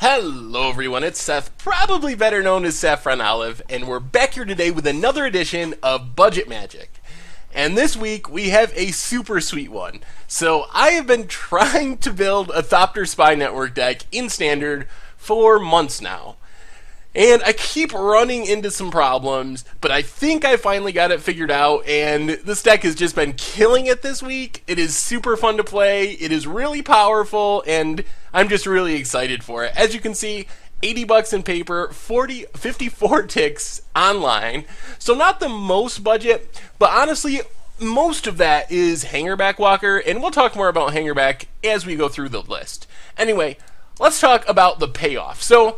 Hello everyone, it's Seth, probably better known as Saffron Olive, and we're back here today with another edition of Budget Magic. And this week we have a super sweet one. So I have been trying to build a Thopter Spy Network deck in Standard for months now. And I keep running into some problems, but I think I finally got it figured out, and this deck has just been killing it this week. It is super fun to play, it is really powerful, and I'm just really excited for it. As you can see, 80 bucks in paper, 54 ticks online, so not the most budget, but honestly, most of that is Hangerback Walker, and we'll talk more about Hangerback as we go through the list. Anyway, let's talk about the payoff. So,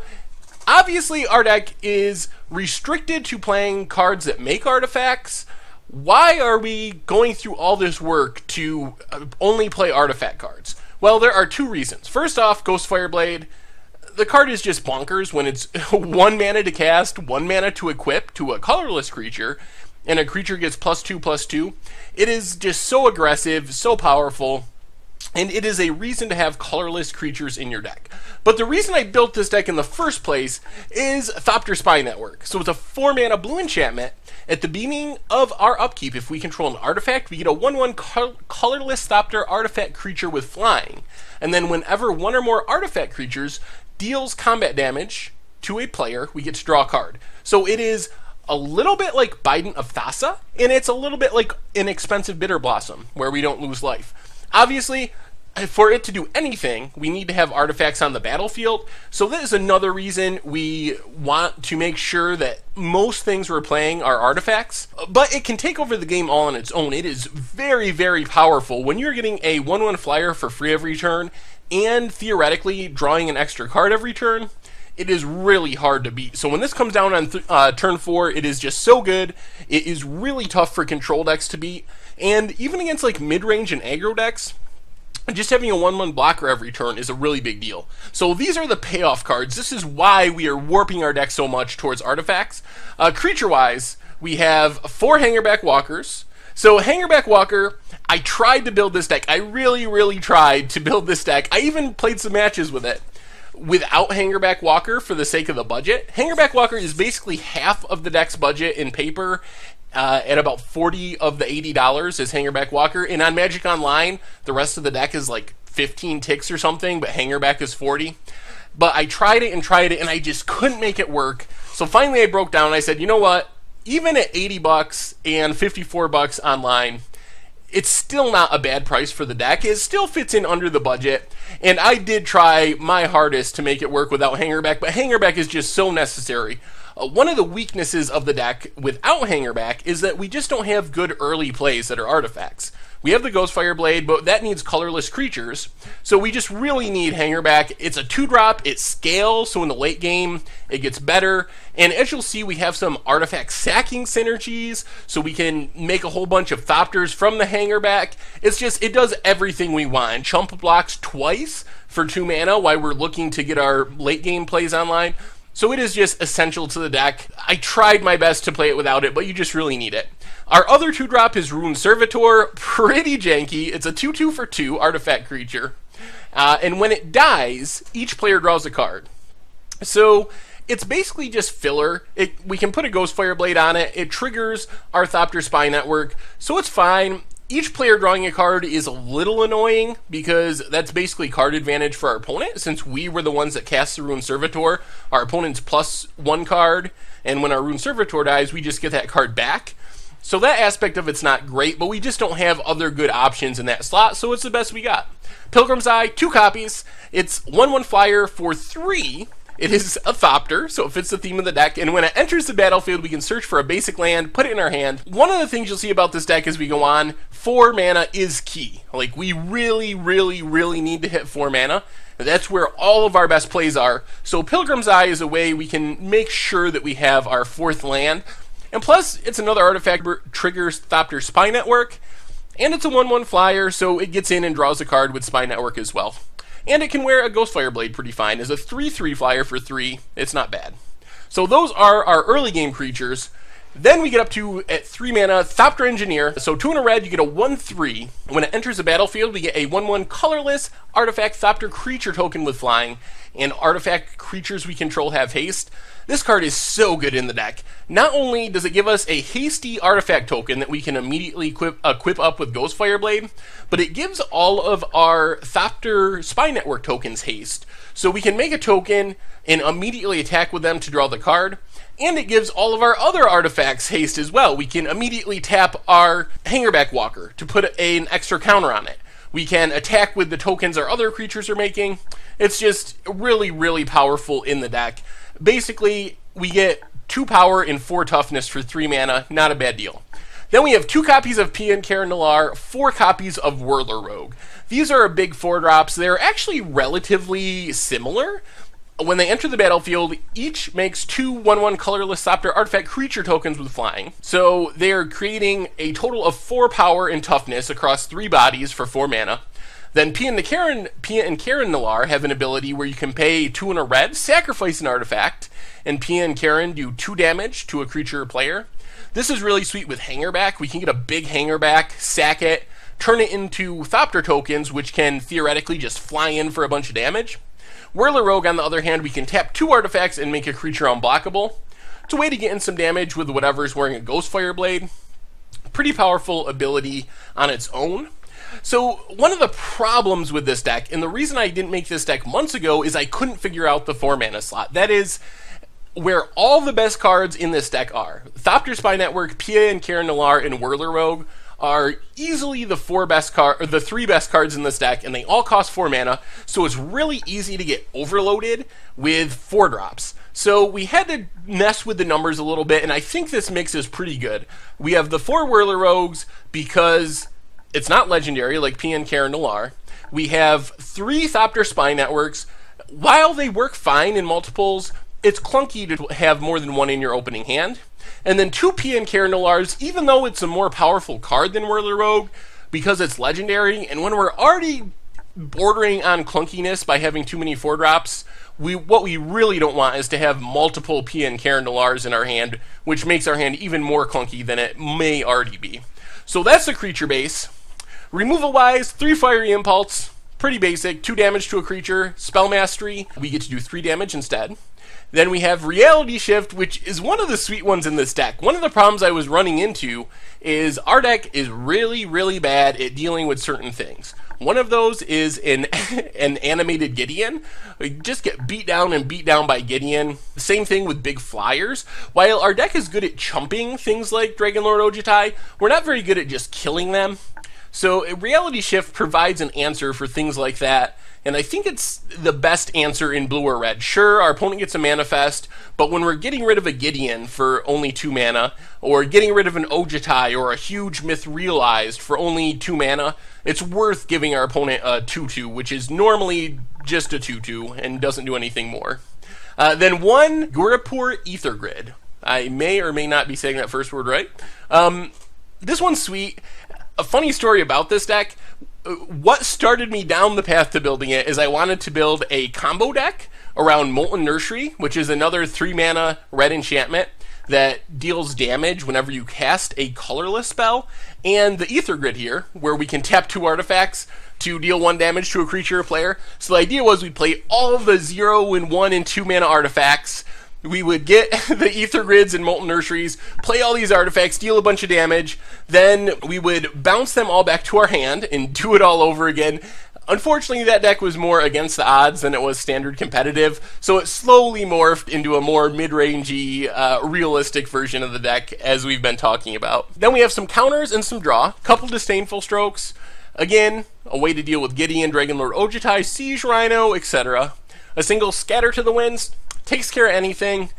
obviously, our deck is restricted to playing cards that make artifacts. Why are we going through all this work to only play artifact cards? Well, there are two reasons. First off, Ghost Fireblade. The card is just bonkers when it's 1 mana to cast, 1 mana to equip to a colorless creature, and a creature gets +2/+2. It is just so aggressive, so powerful, and it is a reason to have colorless creatures in your deck. But the reason I built this deck in the first place is Thopter Spy Network. So it's a 4 mana blue enchantment. At the beginning of our upkeep, if we control an artifact, we get a 1/1 colorless Thopter artifact creature with flying. And then whenever one or more artifact creatures deals combat damage to a player, we get to draw a card. So it is a little bit like Bident of Thassa, and it's a little bit like an expensive Bitter Blossom, where we don't lose life. Obviously, for it to do anything, we need to have artifacts on the battlefield. So that is another reason we want to make sure that most things we're playing are artifacts. But it can take over the game all on its own. It is very, very powerful. When you're getting a 1/1 flyer for free every turn, and theoretically drawing an extra card every turn, it is really hard to beat. So when this comes down on turn 4, it is just so good. It is really tough for control decks to beat. And even against like mid-range and aggro decks, just having a 1/1 blocker every turn is a really big deal. So these are the payoff cards. This is why we are warping our deck so much towards artifacts. Creature-wise, we have 4 Hangerback Walkers. So Hangerback Walker, I tried to build this deck. I really, really tried to build this deck. I even played some matches with it without Hangerback Walker for the sake of the budget. Hangerback Walker is basically half of the deck's budget in paper, at about 40 of the $80 is Hangerback Walker, and on Magic Online, the rest of the deck is like 15 ticks or something, but Hangerback is 40. But I tried it, and I just couldn't make it work. So finally I broke down, and I said, you know what? Even at 80 bucks and 54 bucks online, it's still not a bad price for the deck. It still fits in under the budget, and I did try my hardest to make it work without Hangerback, but Hangerback is just so necessary. One of the weaknesses of the deck without Hangerback is that we just don't have good early plays that are artifacts. We have the Ghost Fireblade, but that needs colorless creatures, so we just really need Hangerback. It's a 2-drop, it scales, so in the late game, it gets better, and as you'll see, we have some artifact sacking synergies, so we can make a whole bunch of Thopters from the Hangerback. It's just, it does everything we want. Chump blocks twice for 2 mana while we're looking to get our late game plays online. So it is just essential to the deck. I tried my best to play it without it, but you just really need it. Our other 2-drop is Rune Servitor. Pretty janky. It's a 2/2 for 2 artifact creature. And when it dies, each player draws a card. So it's basically just filler. We can put a Ghost Fireblade on it. It triggers our Thopter Spy Network, so it's fine. Each player drawing a card is a little annoying because that's basically card advantage for our opponent. Since we were the ones that cast the Rune Servitor, our opponent's +1 card, and when our Rune Servitor dies, we just get that card back. So that aspect of it's not great, but we just don't have other good options in that slot, so it's the best we got. Pilgrim's Eye, 2 copies. It's 1/1 flyer for 3. It is a Thopter, so it fits the theme of the deck, and when it enters the battlefield, we can search for a basic land, put it in our hand. One of the things you'll see about this deck as we go on, 4 mana is key. Like, we really, really, really need to hit 4 mana. That's where all of our best plays are. So Pilgrim's Eye is a way we can make sure that we have our 4th land. And plus, it's another artifact that triggers Thopter Spy Network, and it's a 1/1 flyer, so it gets in and draws a card with Spy Network as well. And it can wear a Ghost Fireblade pretty fine. As a 3/3 flyer for 3, it's not bad. So those are our early game creatures. Then we get up to, at 3 mana, Thopter Engineer. So 2 in a red, you get a 1/3. When it enters the battlefield, we get a 1/1 colorless artifact Thopter creature token with flying, and artifact creatures we control have haste. This card is so good in the deck. Not only does it give us a hasty artifact token that we can immediately equip up with Ghostfire Blade, but it gives all of our Thopter Spy Network tokens haste. So we can make a token and immediately attack with them to draw the card. And it gives all of our other artifacts haste as well. We can immediately tap our Hangerback Walker to put an extra counter on it. We can attack with the tokens our other creatures are making. It's just really, really powerful in the deck. Basically, we get 2 power and 4 toughness for 3 mana. Not a bad deal. Then we have 2 copies of Pia Karen Nalaar, 4 copies of Whirler Rogue. These are big 4-drops. They're actually relatively similar. When they enter the battlefield, each makes 2 1/1 colorless Thopter artifact creature tokens with flying. So they are creating a total of 4 power and toughness across 3 bodies for 4 mana. Then Pia and Karen Nalaar have an ability where you can pay 2 in a red, sacrifice an artifact, and Pia and Karen do 2 damage to a creature or player. This is really sweet with Hangerback. We can get a big Hangerback, sack it, turn it into Thopter tokens, which can theoretically just fly in for a bunch of damage. Whirler Rogue, on the other hand, we can tap 2 artifacts and make a creature unblockable. It's a way to get in some damage with whatever's wearing a Ghostfire Blade. Pretty powerful ability on its own. So one of the problems with this deck, and the reason I didn't make this deck months ago, is I couldn't figure out the 4 mana slot. That is where all the best cards in this deck are. Thopter Spy Network, Pia and Karen Nalaar, and Whirler Rogue are easily the 3 best cards in this deck, and they all cost 4 mana, so it's really easy to get overloaded with 4-drops. So we had to mess with the numbers a little bit, and I think this mix is pretty good. We have the 4 Whirler Rogues because it's not legendary like Pia and Karen Nalaar. We have 3 Thopter Spy Networks. While they work fine in multiples, it's clunky to have more than 1 in your opening hand. And then 2 Pia and Karen Nalaars, even though it's a more powerful card than Whirler Rogue, because it's legendary, and when we're already bordering on clunkiness by having too many 4-drops, what we really don't want is to have multiple Pia and Karen Nalaars in our hand, which makes our hand even more clunky than it may already be. So that's the creature base. Removal-wise, 3 Fiery Impulse, pretty basic, 2 damage to a creature. Spell Mastery, we get to do 3 damage instead. Then we have Reality Shift, which is one of the sweet ones in this deck. One of the problems I was running into is our deck is really, really bad at dealing with certain things. One of those is an animated Gideon. We just get beat down and beat down by Gideon. The same thing with big flyers. While our deck is good at chumping things like Dragonlord Ojutai, we're not very good at just killing them. So a Reality Shift provides an answer for things like that, and I think it's the best answer in blue or red. Sure, our opponent gets a Manifest, but when we're getting rid of a Gideon for only 2 mana, or getting rid of an Ojutai or a huge Myth Realized for only 2 mana, it's worth giving our opponent a 2/2, which is normally just a 2/2 and doesn't do anything more. Then 1 Gurapur Ether Grid. I may or may not be saying that first word right. This one's sweet. A funny story about this deck, what started me down the path to building it is I wanted to build a combo deck around Molten Nursery, which is another 3 mana red enchantment that deals damage whenever you cast a colorless spell, and the Ether Grid here, where we can tap 2 artifacts to deal 1 damage to a creature or player. So the idea was we'd play all of the 0 and 1 and 2 mana artifacts. We would get the Ether Grids and Molten Nurseries, play all these artifacts, deal a bunch of damage, then we would bounce them all back to our hand and do it all over again. Unfortunately, that deck was more against the odds than it was standard competitive, so it slowly morphed into a more mid-rangey, realistic version of the deck, as we've been talking about. Then we have some counters and some draw, couple Disdainful Strokes, again, a way to deal with Gideon, Dragonlord Ojutai, Siege Rhino, etc. A single Scatter to the Winds, takes care of anything.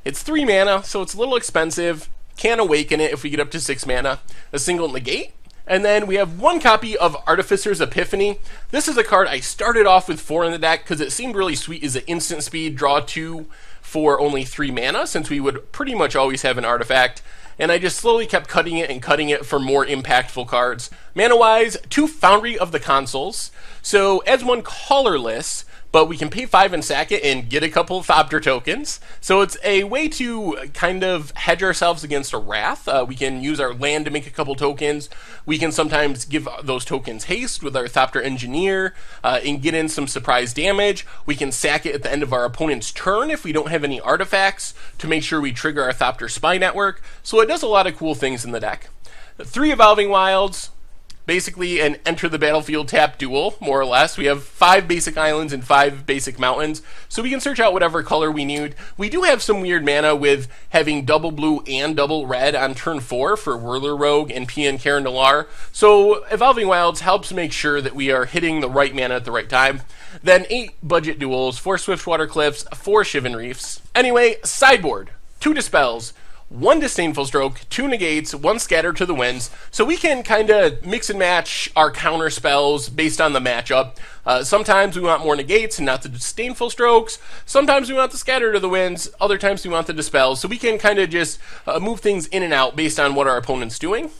It's 3 mana, so it's a little expensive. Can awaken it if we get up to 6 mana. A single Negate. And then we have 1 copy of Artificer's Epiphany. This is a card I started off with 4 in the deck because it seemed really sweet as an instant speed, draw 2 for only 3 mana, since we would pretty much always have an artifact. And I just slowly kept cutting it for more impactful cards. Mana-wise, 2 Foundry of the Consuls. So as 1 colorless, but we can pay 5 and sack it and get a couple of Thopter tokens. So it's a way to kind of hedge ourselves against a Wrath. We can use our land to make a couple tokens. We can sometimes give those tokens haste with our Thopter Engineer and get in some surprise damage. We can sack it at the end of our opponent's turn if we don't have any artifacts to make sure we trigger our Thopter Spy Network. So it does a lot of cool things in the deck. 3 Evolving Wilds. Basically an enter the battlefield tap duel, more or less. We have 5 basic islands and 5 basic mountains, so we can search out whatever color we need. We do have some weird mana with having double blue and double red on turn 4 for Whirler Rogue and PN Karen Nalar. So Evolving Wilds helps make sure that we are hitting the right mana at the right time. Then 8 budget duels, 4 Swiftwater Cliffs, 4 Shivan Reefs. Anyway, sideboard, 2 Dispels, 1 Disdainful Stroke, 2 Negates, 1 Scatter to the Winds, so we can kind of mix and match our counter spells based on the matchup. Sometimes we want more Negates and not the Disdainful Strokes, sometimes we want the Scatter to the Winds, other times we want the Dispels, so we can kind of just move things in and out based on what our opponent's doing.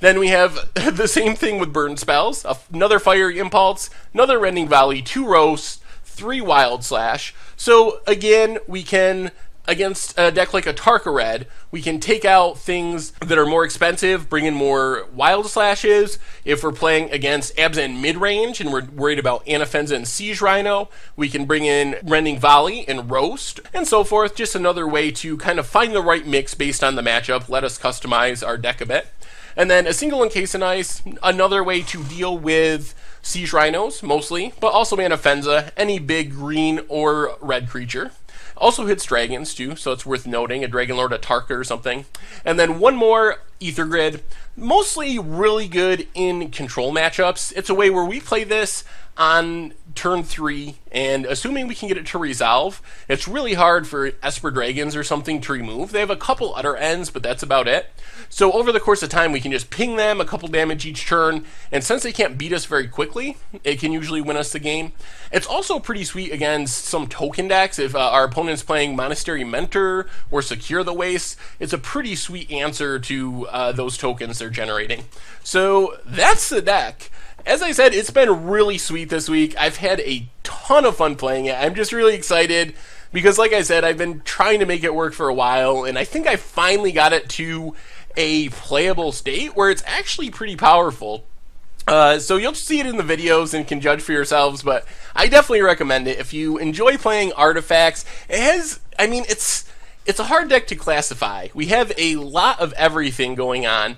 Then we have the same thing with Burn Spells, another Fiery Impulse, another Rending Volley, 2 Roast, 3 Wild Slash, so again, we can, against a deck like a Tarka Red, we can take out things that are more expensive, bring in more Wild Slashes. If we're playing against Abzan mid-range and we're worried about Anafenza and Siege Rhino, we can bring in Rending Volley and Roast, and so forth. Just another way to kind of find the right mix based on the matchup, let us customize our deck a bit. And then a single Encase in Ice, another way to deal with Siege Rhinos, mostly, but also Anafenza, any big green or red creature. Also hits dragons too, so it's worth noting, a Dragon Lord, a Tarka or something. And then one more, Ether Grid, mostly really good in control matchups. It's a way where we play this on turn 3, and assuming we can get it to resolve, it's really hard for Esper Dragons or something to remove. They have a couple other ends, but that's about it. So over the course of time, we can just ping them a couple damage each turn, and since they can't beat us very quickly, it can usually win us the game. It's also pretty sweet against some token decks. If our opponent's playing Monastery Mentor or Secure the Waste, it's a pretty sweet answer to those tokens they're generating. So that's the deck. As I said, it's been really sweet this week. I've had a ton of fun playing it. I'm just really excited because, like I said, I've been trying to make it work for a while, and I think I finally got it to a playable state where it's actually pretty powerful. So you'll see it in the videos and can judge for yourselves, but I definitely recommend it. If you enjoy playing artifacts, it has, I mean, it's a hard deck to classify. We have a lot of everything going on.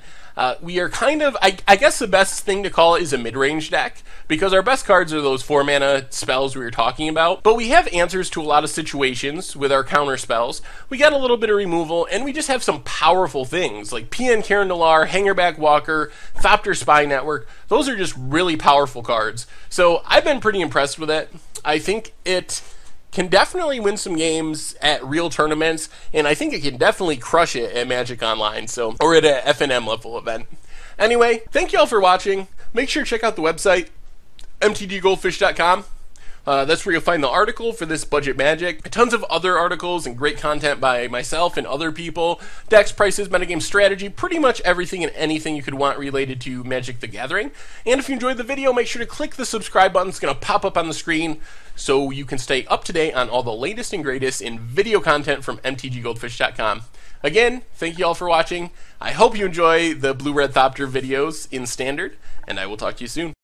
We are kind of, I guess the best thing to call it is a mid-range deck, because our best cards are those 4 mana spells we were talking about, but we have answers to a lot of situations with our counter spells. We got a little bit of removal, and we just have some powerful things, like PN Karen Nalar, Hangerback Walker, Thopter Spy Network. Those are just really powerful cards. So I've been pretty impressed with it. I think it can definitely win some games at real tournaments, and I think it can definitely crush it at Magic Online, so, or at a FNM level event. Anyway, thank you all for watching. Make sure to check out the website, mtggoldfish.com. That's where you'll find the article for this budget magic. Tons of other articles and great content by myself and other people. Decks, prices, metagame strategy, pretty much everything and anything you could want related to Magic the Gathering. And if you enjoyed the video, make sure to click the subscribe button. It's going to pop up on the screen so you can stay up to date on all the latest and greatest in video content from mtggoldfish.com. Again, thank you all for watching. I hope you enjoy the Blue-Red Thopter videos in Standard, and I will talk to you soon.